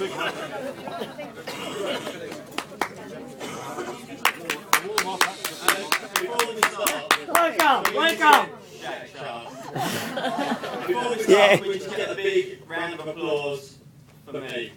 Before we start, Welcome! Jack Sharp. Before we start, we just get a big round of applause for me.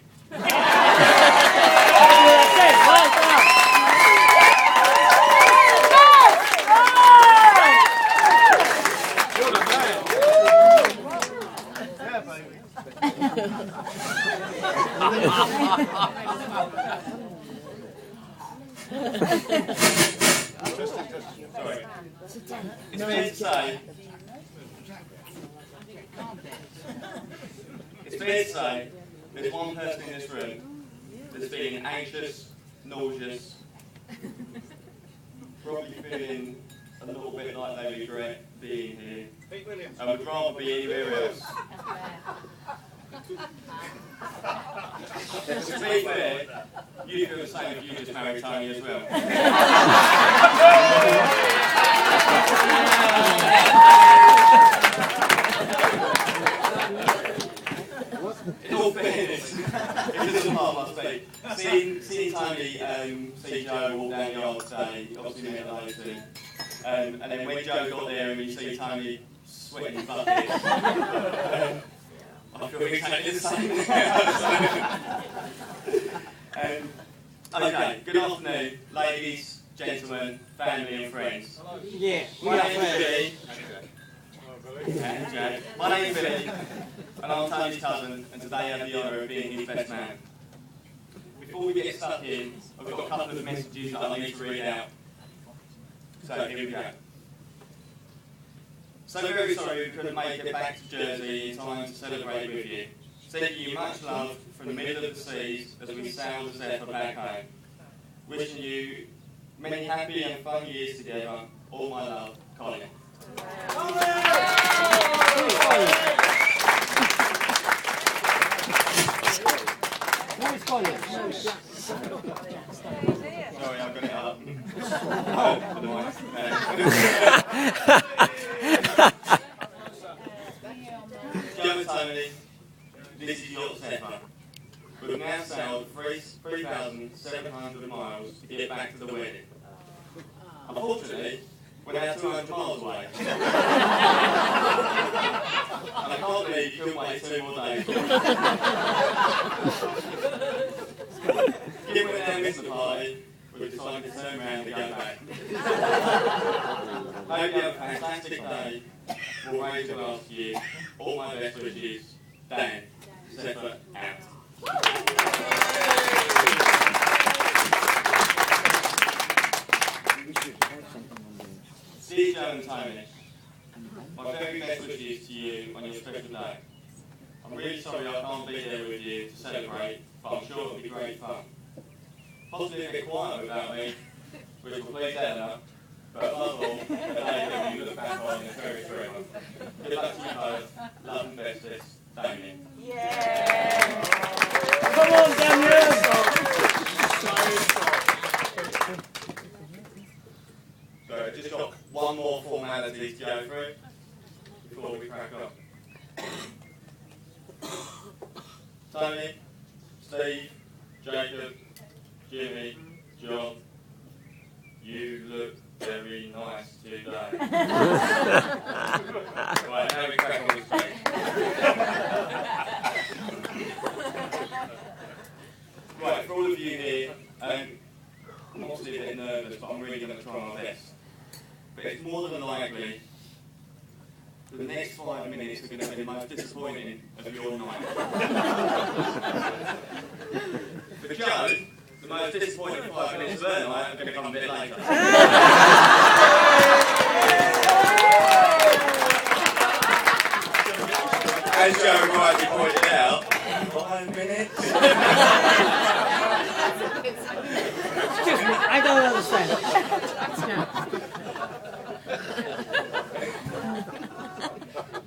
Sorry. It's fair to say there's one person in this room that's feeling anxious, nauseous, probably feeling a little bit like they regret being here, and would rather be anywhere else. To be fair, you feel the same if you just married Tony as well. In all fairness, it doesn't half must be. Seeing Tony see Joe walk down the aisle today, obviously met hello to. And then when Joe got there and you see Tony sweating buckets, I feel exactly the same. Okay, good afternoon, ladies, gentlemen, family and friends. Yeah, My name is Billy. My name is Billy, and I'm Tony's cousin, and today I have the honour of being his best man. Before we get stuck in, I've got a couple of messages that I need to read out. So here we go. So very sorry we couldn't make it back to Jersey in time to celebrate with you. Sending you much love from the middle of the seas as we sail the Zephyr back home. Wishing you many happy and fun years together. All my love, Colin. Who is Colin? Sorry, I've got it up. Joe and Tony, this is your Zephyr. We've now sailed 3,700 miles to get back to the wedding. Unfortunately, we're now 200 miles away. And I can't believe you couldn't wait 2 more days. Given we're now missing the party, we've decided to turn around and go back. Hope you have a fantastic day. We'll raise a glass to you. All my best wishes. Dan, Zephyr out. Dear Joe and Tony, my very best wishes to you on your special day. I'm really sorry I can't be there with you to celebrate, but I'm sure it'll be great fun. Possibly a bit quiet without me, which will please Ella, but above all, a day that you look back on and cherish forever. Good luck to you both. Love and bestest, Damien. Yeah! Come on, Damien! So I've just got one more formality to go through before we crack on. Tony, Steve, Jacob, Jimmy, John, you look very nice today. Right, now we crack on with Craig. Right, for all of you here, I'm obviously a bit nervous, but I'm really going to try my best. But it's more than likely that the next 5 minutes are going to be the most disappointing of your night. For Joe, the most disappointing 5 minutes of her night are going to come a bit later. As Joe rightly pointed out, 5 minutes. Excuse me, I don't understand.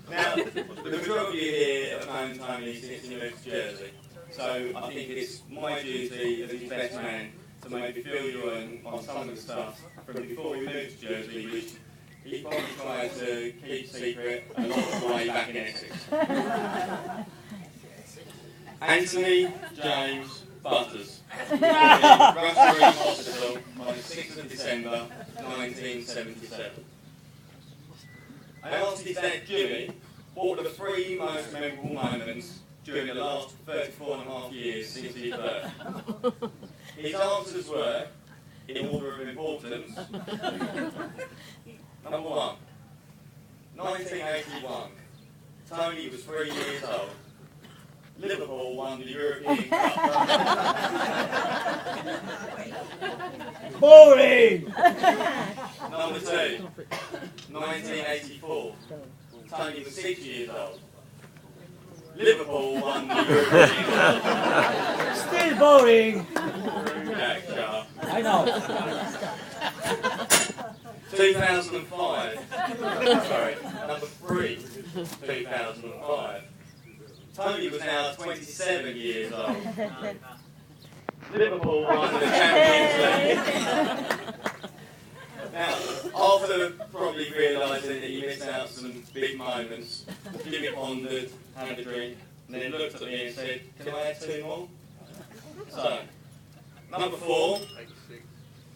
Now, the majority of you here have known Tony since he moved to Jersey, so I think it's my duty as his best man to maybe fill you in on some of the stuff from before he moved to Jersey, which he probably tried to keep secret a lot of the way back in Essex. Anthony James Butters. Russell Reed Hospital on the 6th of December 1977. I asked his dad Jimmy what were the 3 most memorable moments during the last 34 and a half years since his birth. His answers were, in order of importance, number 1, 1981. Tony was 3 years old. Liverpool won the European Cup. Boring! Number 2, 1984. Tony was 6 years old. Liverpool won the European Cup. Still boring! Jack Sharp. I know. 2005. Sorry, number 3, 2005. Tony was now 27 years old. Liverpool won the Champions League. Now, after probably realising that he missed out some big moments, Jimmy pondered, had a drink, and then looked at me and said, "Can I have 2 more?" So, number 4,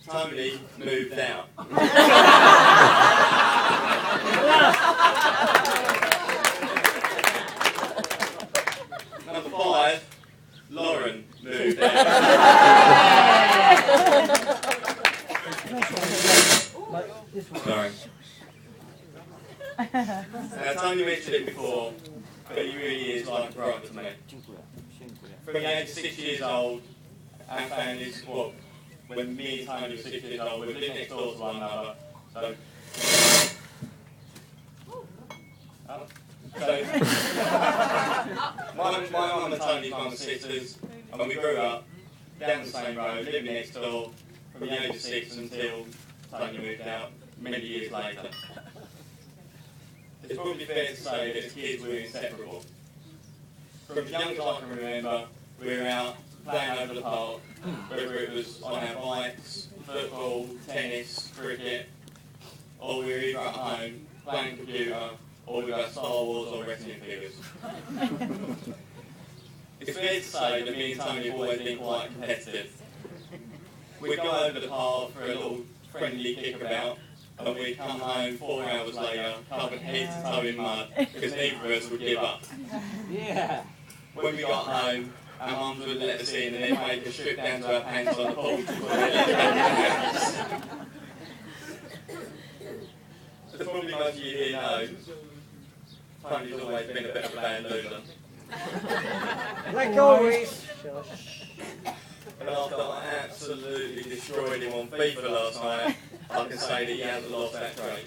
Tony moved out. Number 5, Lauren moved out. Sorry. Now, Tony mentioned it before, but he really is like a brother to me. From the age of 6 years old, our families, well, when me and Tony were 6 years old, we lived next door to one another. So my mum and Tony's mum were sisters, and we grew up down the same road, living next door, from the age of 6 until Tony moved out many years later. It's probably fair to say that as kids we were inseparable. From as young as I can remember, we were out playing over the park, whether it was on our bikes, football, tennis, cricket, or we were either at home playing computer, or with our Star Wars or wrestling figures. It's fair to say that me and Tony have always been quite competitive. We'd go over the park for a little friendly kickabout, and we'd come home 4 hours later, covered head to toe in mud, because neither of us would give up. Yeah. When we got home, our mums would let us in and then make us strip down to our pants on the porch before they let us go in the house. As probably most of you here know, Tony's always been a bit of a bad loser. Like always. And after I absolutely destroyed him on FIFA last night, I can say that he hasn't lost that trait.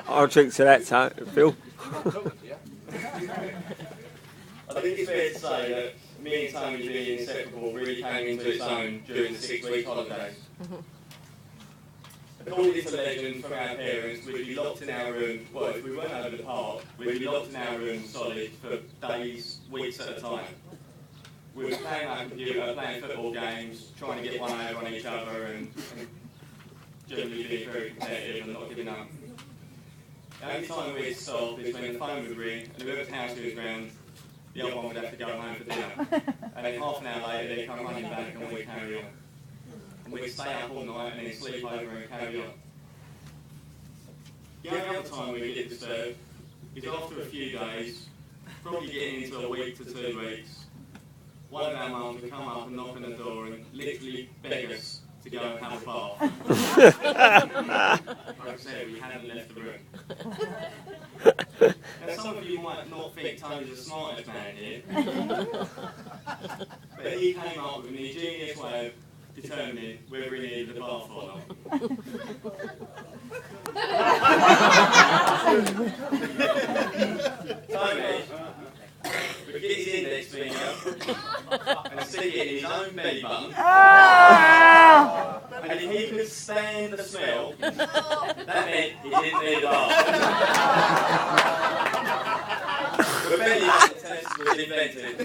I'll drink to that, Phil. I think it's fair to say that me and Tony being inseparable really came into its own during the 6-week holidays. According to legend from our parents, we'd be locked in our room, well, if we weren't over the park, we'd be locked in our room solid for days, weeks at a time. We were playing on our computer, playing football games, trying to get one over on each other and generally being very competitive and not giving up. The only time we'd stop is when the phone would ring and whoever's house we was round, the other one would have to go home for dinner. And then half an hour later they'd come running back and we'd carry on. And we'd stay up all night and then sleep over and carry on. The only other time we get disturbed is after a few days, probably getting into a week to 2 weeks, one of our mums would come up and knock on the door and literally beg us to go and have a bath. Like I said, we hadn't left the room. Now some of you might not think Tony's the smartest man here, but he came up with an ingenious way of determining whether he needed a bath or not. Tony would get his index finger and stick it in his own belly button. And if he could stand the smell, that meant he didn't need a bath. The belly button test was invented.